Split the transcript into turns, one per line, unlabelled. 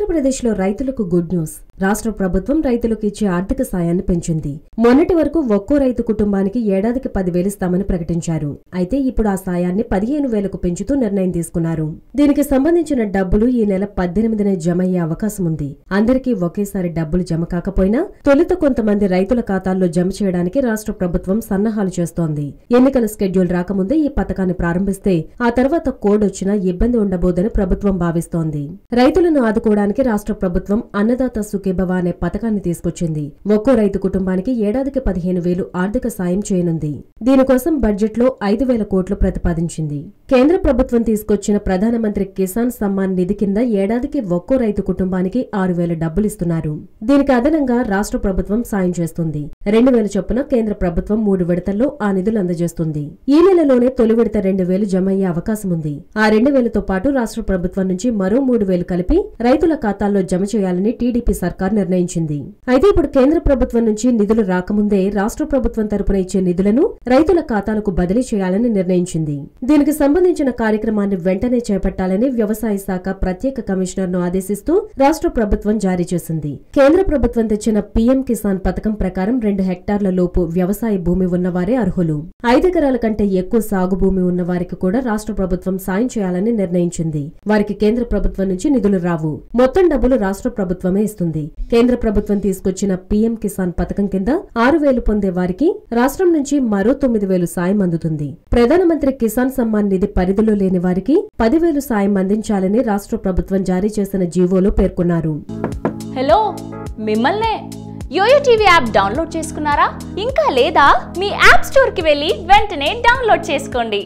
ఆంధ్రప్రదేశ్లో రైతులకు good news. రాష్ట్ర ప్రభుత్వం రైతులకు ఇచ్చే ఆర్థిక సాయాన్ని పెంచింది. మొన్నటి వరకు ఒక్కో రైతు కుటుంబానికి ఏడాదికి 10,000 ఇస్తామని ప్రకటించారు. అయితే ఇప్పుడు ఆ సాయాన్ని 15,000కు పెంచుతూ నిర్ణయం తీసుకున్నారు. దీనికి సంబంధించిన డబ్బులు ఈ నెల 18న జమ అయ్యే అవకాశం ఉంది. అందరికీ ఒకేసారి డబ్బులు జమ కాకపోయినా తొలుత కొంతమంది రైతుల ఖాతాల్లో జమ చేయడానికి రాష్ట్ర ప్రభుత్వం సన్నాహాలు చేస్తోంది. ఎన్నికల స్కెడ్యూల్ రాకముందే ఈ పథకాన్ని ప్రారంభిస్తే ఆ తర్వాత కోడ్ వచ్చినా ఇబ్బంది ఉండబోదని ప్రభుత్వం భావిస్తోంది. రైతులను ఆదుకోవడానికి రాష్ట్ర ప్రభుత్వం అన్నదాత సుఖీభవ అనే పథకాన్ని తీసుకొచ్చింది. ఒక్కో రైతు కుటుంబానికి ఏడాదికి 15,000 ఆర్థిక సాయం చేయనుంది. దీనికోసం బడ్జెట్లో 5,000 కోట్లు ప్రతిపాదించింది. కేంద్ర ప్రభుత్వం తీసుకొచ్చిన ప్రధానమంత్రి కిసాన్ సమ్మాన్ నిధి కింద ఏడాదికి ఒక్కో రైతు కుటుంబానికి 6,000 డబ్బులిస్తున్నారు. దీనికి అదనంగా రాష్ట్ర ప్రభుత్వం సాయం చేస్తుంది. 2,000 చొప్పున కేంద్ర ప్రభుత్వం 3 విడతల్లో ఆ నిధులు అందజేస్తుంది. ఈ నెలలోనే తొలి విడత 2,000 జమ అయ్యే అవకాశం ఉంది. ఆ 2,000తో పాటు రాష్ట్ర ప్రభుత్వం నుంచి మరో 3,000 కలిపి రైతుల ఖాతాల్లో జమ చేయాలని టీడీపీ సర్కార్ నిర్ణయించింది. అయితే ఇప్పుడు కేంద్ర ప్రభుత్వం నుంచి నిధులు రాకముందే రాష్ట్ర ప్రభుత్వం తరపున ఇచ్చే నిధులను రైతుల ఖాతాలకు బదిలీ చేయాలని నిర్ణయించింది. దీనికి సంబంధించిన కార్యక్రమాన్ని వెంటనే చేపట్టాలని వ్యవసాయ శాఖ ప్రత్యేక కమిషనర్ ను ఆదేశిస్తూ రాష్ట్ర ప్రభుత్వం జారీ చేసింది. కేంద్ర ప్రభుత్వం తెచ్చిన పీఎం కిసాన్ పథకం ప్రకారం 2 హెక్టార్ల లోపు వ్యవసాయ భూమి ఉన్నవారే అర్హులు. 5 ఎకరాల కంటే ఎక్కువ సాగు భూమి ఉన్న వారికి కూడా రాష్ట్ర ప్రభుత్వం సాయం చేయాలని నిర్ణయించింది. వారికి కేంద్ర ప్రభుత్వం నుంచి నిధులు రావు. మొత్తం డబ్బులు రాష్ట్ర ప్రభుత్వమే ఇస్తుంది. కేంద్ర ప్రభుత్వం తీసుకొచ్చిన పీఎం కిసాన్ పథకం కింద 6,000 పొందే వారికి రాష్ట్రం నుంచి మరో 9,000 సాయం అందుతుంది. ప్రధానమంత్రి కిసాన్ సమ్మాన్ నిధి పరిధిలో లేని వారికి 10,000 సాయం అందించాలని రాష్ట్ర ప్రభుత్వం జారీ చేసిన జీవోలో పేర్కొన్నారు.
హలో, మిమ్మల్నే యోయో టీవీ యాప్ డౌన్లోడ్ చేసుకున్నారా? ఇంకా లేదా? మీ యాప్ స్టోర్ కి వెళ్ళి వెంటనే డౌన్లోడ్ చేసుకోండి.